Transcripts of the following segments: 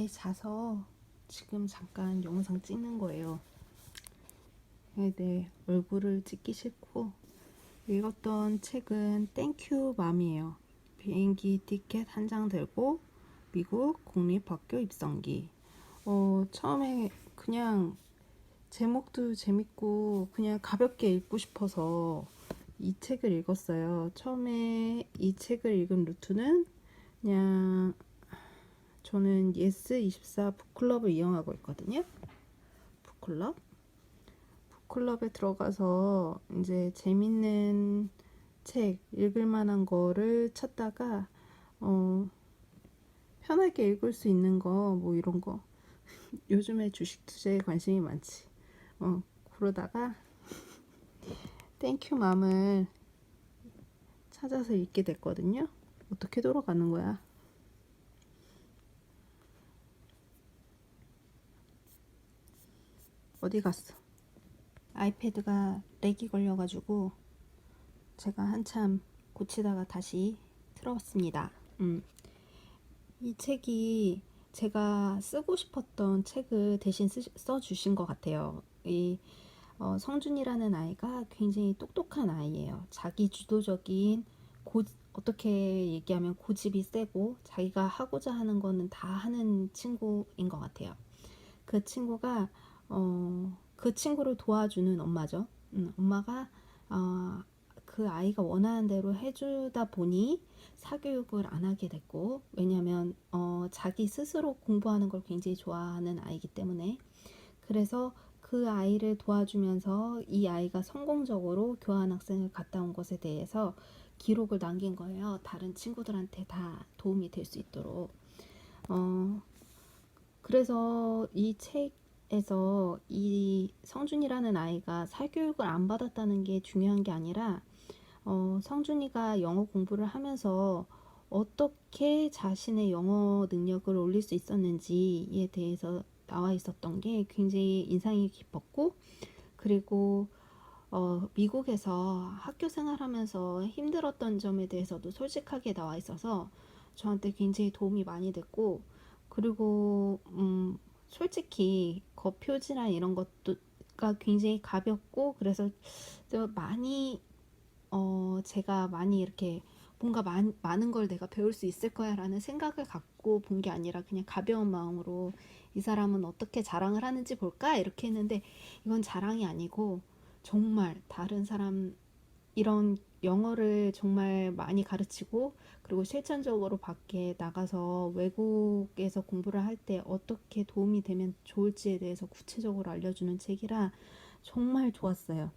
자서 지금 잠깐 영상 찍는 거예요. 네, 얼굴을 찍기 싫고. 읽었던 책은 땡큐 맘이에요. 비행기 티켓 한 장 들고 미국 공립학교 입성기. 처음에 그냥 제목도 재밌고 그냥 가볍게 읽고 싶어서 이 책을 읽었어요. 처음에 이 책을 읽은 루트는 그냥 저는 예스24 북클럽을 이용하고 있거든요. 북클럽에 들어가서 이제 재밌는 책, 읽을 만한 거를 찾다가 편하게 읽을 수 있는 거, 뭐 이런 거. 요즘에 주식 투자에 관심이 많지. 그러다가 땡큐맘을 찾아서 읽게 됐거든요. 어떻게 돌아가는 거야? 어디 갔어? 아이패드가 렉이 걸려가지고 제가 한참 고치다가 다시 틀어왔습니다. 이 책이 제가 쓰고 싶었던 책을 대신 써주신 것 같아요. 성준이라는 아이가 굉장히 똑똑한 아이예요. 자기 주도적인 어떻게 얘기하면 고집이 세고 자기가 하고자 하는 거는 다 하는 친구인 것 같아요. 그 친구가 그 친구를 도와주는 엄마죠. 엄마가 그 아이가 원하는 대로 해주다 보니 사교육을 안 하게 됐고, 왜냐면 자기 스스로 공부하는 걸 굉장히 좋아하는 아이기 때문에. 그래서 그 아이를 도와주면서 이 아이가 성공적으로 교환학생을 갔다 온 것에 대해서 기록을 남긴 거예요. 다른 친구들한테 다 도움이 될 수 있도록. 그래서 이 책에서 이 성준이라는 아이가 사교육을 안 받았다는 게 중요한 게 아니라 성준이가 영어 공부를 하면서 어떻게 자신의 영어 능력을 올릴 수 있었는지에 대해서 나와 있었던 게 굉장히 인상이 깊었고, 그리고 미국에서 학교 생활하면서 힘들었던 점에 대해서도 솔직하게 나와 있어서 저한테 굉장히 도움이 많이 됐고, 그리고 솔직히 겉표지나 이런 것도가 굉장히 가볍고, 그래서 많이 제가 많이 이렇게 뭔가 많은 걸 내가 배울 수 있을 거야 라는 생각을 갖고 본 게 아니라 그냥 가벼운 마음으로 이 사람은 어떻게 자랑을 하는지 볼까 이렇게 했는데, 이건 자랑이 아니고 정말 다른 사람 이런 영어를 정말 많이 가르치고, 그리고 실천적으로 밖에 나가서 외국에서 공부를 할 때 어떻게 도움이 되면 좋을지에 대해서 구체적으로 알려주는 책이라 정말 좋았어요.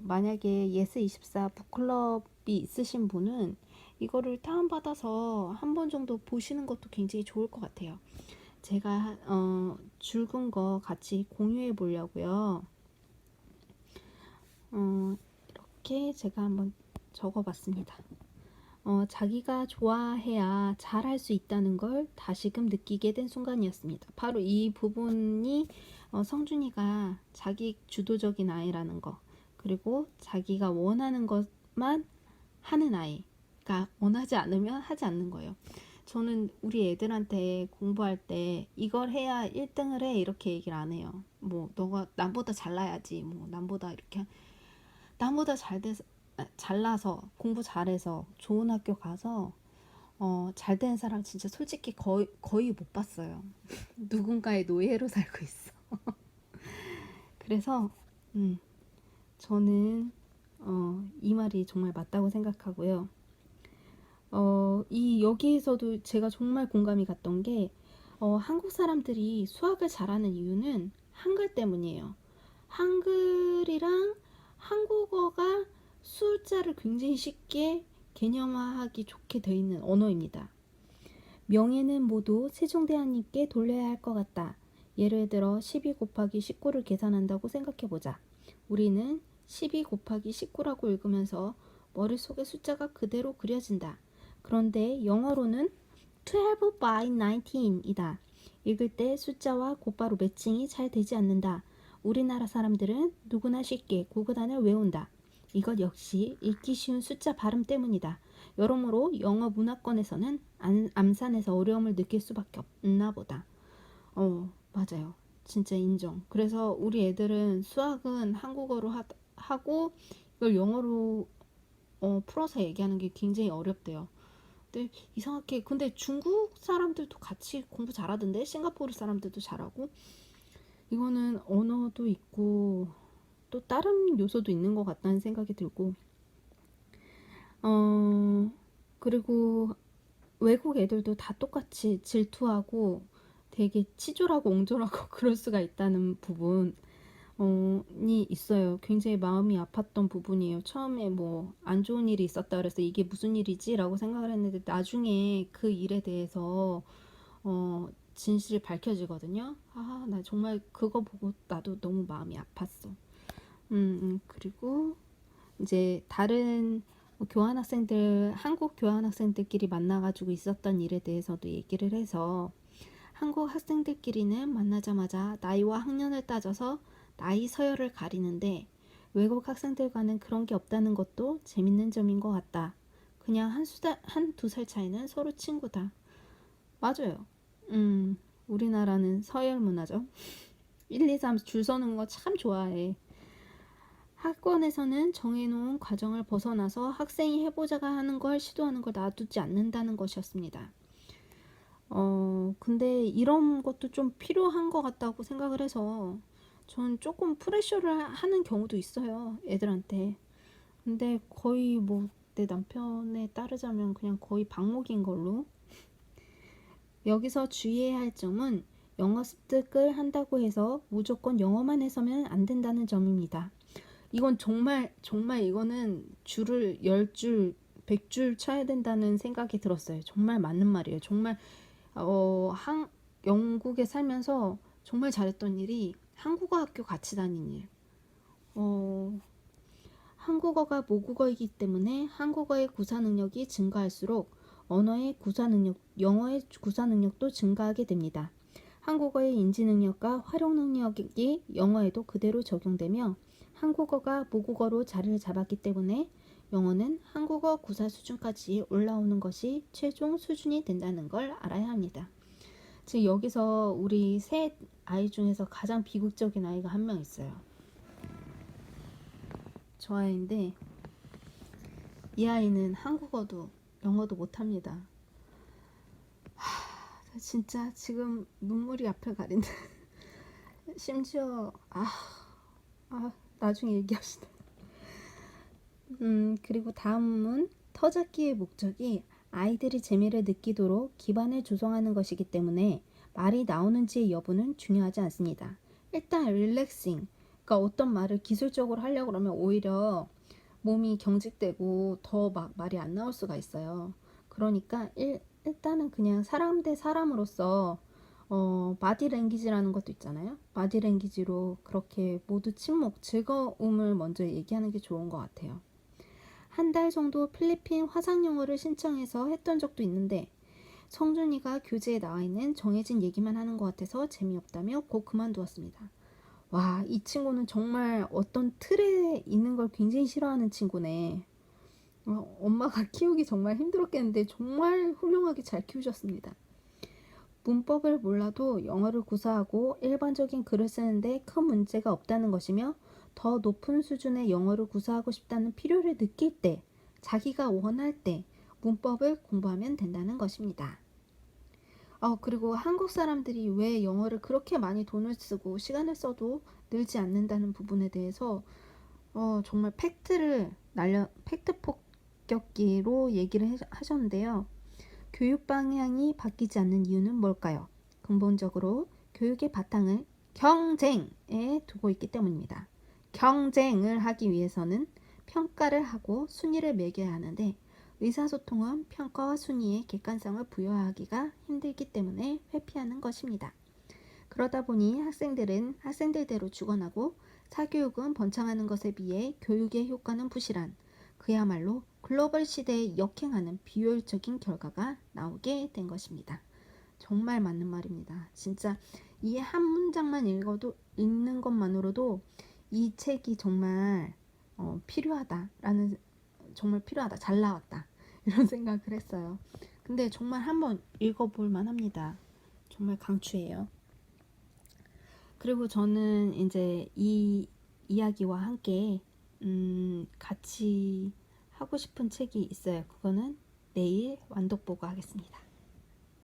만약에 예스24 북클럽이 있으신 분은 이거를 다운받아서 한 번 정도 보시는 것도 굉장히 좋을 것 같아요. 제가 줄근 거 같이 공유해 보려고요. 이렇게 제가 한번 적어봤습니다. 자기가 좋아해야 잘할 수 있다는 걸 다시금 느끼게 된 순간이었습니다. 바로 이 부분이 성준이가 자기 주도적인 아이라는 거, 그리고 자기가 원하는 것만 하는 아이가 원하지 않으면 하지 않는 거예요. 저는 우리 애들한테 공부할 때 이걸 해야 1등을 해 이렇게 얘기를 안 해요. 뭐 너가 남보다 잘나야지, 뭐 남보다 이렇게 남보다 잘나서 공부 잘해서 좋은 학교 가서 잘 되는 사람 진짜 솔직히 거의 못 봤어요. 누군가의 노예로 살고 있어. 그래서 저는 이 말이 정말 맞다고 생각하고요. 여기에서도 제가 정말 공감이 갔던 게 한국 사람들이 수학을 잘하는 이유는 한글 때문이에요. 한글이랑 한국어가 숫자를 굉장히 쉽게 개념화하기 좋게 되어 있는 언어입니다. 명예는 모두 세종대왕님께 돌려야 할 것 같다. 예를 들어 12 곱하기 19를 계산한다고 생각해보자. 우리는 12 곱하기 19라고 읽으면서 머릿속에 숫자가 그대로 그려진다. 그런데 영어로는 12 by 19이다. 읽을 때 숫자와 곧바로 매칭이 잘 되지 않는다. 우리나라 사람들은 누구나 쉽게 구구단을 외운다. 이것 역시 읽기 쉬운 숫자 발음 때문이다. 여러모로 영어 문화권에서는 암산에서 어려움을 느낄 수밖에 없나 보다. 맞아요. 진짜 인정. 그래서 우리 애들은 수학은 한국어로 하고 이걸 영어로 풀어서 얘기하는 게 굉장히 어렵대요. 근데 이상하게 근데 중국 사람들도 같이 공부 잘하던데, 싱가포르 사람들도 잘하고. 이거는 언어도 있고 또 다른 요소도 있는 것 같다는 생각이 들고, 어 그리고 외국 애들도 다 똑같이 질투하고 되게 치졸하고 옹졸하고 그럴 수가 있다는 부분 이 있어요. 굉장히 마음이 아팠던 부분이에요. 처음에 뭐 안 좋은 일이 있었다 그래서 이게 무슨 일이지라고 생각을 했는데, 나중에 그 일에 대해서 진실이 밝혀지거든요. 나 정말 그거 보고 나도 너무 마음이 아팠어. 그리고 이제 다른 교환학생들, 한국 교환학생들끼리 만나가지고 있었던 일에 대해서도 얘기를 해서, 한국 학생들끼리는 만나자마자 나이와 학년을 따져서 나이 서열을 가리는데, 외국 학생들과는 그런 게 없다는 것도 재밌는 점인 것 같다. 그냥 한두 살 차이는 서로 친구다. 맞아요. 우리나라는 서열 문화죠. 1, 2, 3 줄 서는 거 참 좋아해. 학원에서는 정해놓은 과정을 벗어나서 학생이 해보자가 하는 걸 시도하는 걸 놔두지 않는다는 것이었습니다. 근데 이런 것도 좀 필요한 것 같다고 생각을 해서 전 조금 프레셔를 하는 경우도 있어요, 애들한테. 근데 거의 뭐 내 남편에 따르자면 그냥 거의 방목인 걸로. 여기서 주의해야 할 점은 영어 습득을 한다고 해서 무조건 영어만 해서면 안 된다는 점입니다. 이건 정말 정말 이거는 줄을 10줄 100줄 쳐야 된다는 생각이 들었어요. 정말 맞는 말이에요. 정말 영국에 살면서 정말 잘했던 일이 한국어 학교 같이 다닌 일. 한국어가 모국어이기 때문에 한국어의 구사 능력이 증가할수록 영어의 구사 능력도 증가하게 됩니다. 한국어의 인지 능력과 활용 능력이 영어에도 그대로 적용되며, 한국어가 모국어로 자리를 잡았기 때문에 영어는 한국어 구사 수준까지 올라오는 것이 최종 수준이 된다는 걸 알아야 합니다. 지금 여기서 우리 세 아이 중에서 가장 비극적인 아이가 한 명 있어요. 저 아이인데, 이 아이는 한국어도 영어도 못합니다. 진짜 지금 눈물이 앞을 가린다. 심지어 나중에 얘기합시다. 그리고 다음은 터잡기의 목적이 아이들이 재미를 느끼도록 기반을 조성하는 것이기 때문에 말이 나오는지의 여부는 중요하지 않습니다. 일단 릴렉싱, 그러니까 어떤 말을 기술적으로 하려고 그러면 오히려 몸이 경직되고 더 막 말이 안 나올 수가 있어요. 그러니까 일단은 그냥 사람 대 사람으로서 바디랭귀지라는 것도 있잖아요. 바디랭귀지로 그렇게 모두 침묵, 즐거움을 먼저 얘기하는 게 좋은 것 같아요. 한 달 정도 필리핀 화상영어를 신청해서 했던 적도 있는데, 성준이가 교재에 나와 있는 정해진 얘기만 하는 것 같아서 재미없다며 곧 그만두었습니다. 와, 이 친구는 정말 어떤 틀에 있는 걸 굉장히 싫어하는 친구네. 엄마가 키우기 정말 힘들었겠는데 정말 훌륭하게 잘 키우셨습니다. 문법을 몰라도 영어를 구사하고 일반적인 글을 쓰는데 큰 문제가 없다는 것이며, 더 높은 수준의 영어를 구사하고 싶다는 필요를 느낄 때, 자기가 원할 때 문법을 공부하면 된다는 것입니다. 그리고 한국 사람들이 왜 영어를 그렇게 많이 돈을 쓰고 시간을 써도 늘지 않는다는 부분에 대해서 정말 팩트 폭격기로 얘기를 하셨는데요. 교육 방향이 바뀌지 않는 이유는 뭘까요? 근본적으로 교육의 바탕을 경쟁에 두고 있기 때문입니다. 경쟁을 하기 위해서는 평가를 하고 순위를 매겨야 하는데, 의사소통은 평가와 순위에 객관성을 부여하기가 힘들기 때문에 회피하는 것입니다. 그러다 보니 학생들은 학생들대로 죽어나고, 사교육은 번창하는 것에 비해 교육의 효과는 부실한, 그야말로 글로벌 시대에 역행하는 비효율적인 결과가 나오게 된 것입니다. 정말 맞는 말입니다. 진짜 이 한 문장만 읽는 것만으로도 이 책이 정말 필요하다라는, 정말 필요하다, 잘 나왔다, 이런 생각을 했어요. 근데 정말 한번 읽어볼 만합니다. 정말 강추해요. 그리고 저는 이제 이 이야기와 함께 같이 하고 싶은 책이 있어요. 그거는 내일 완독 보고 하겠습니다.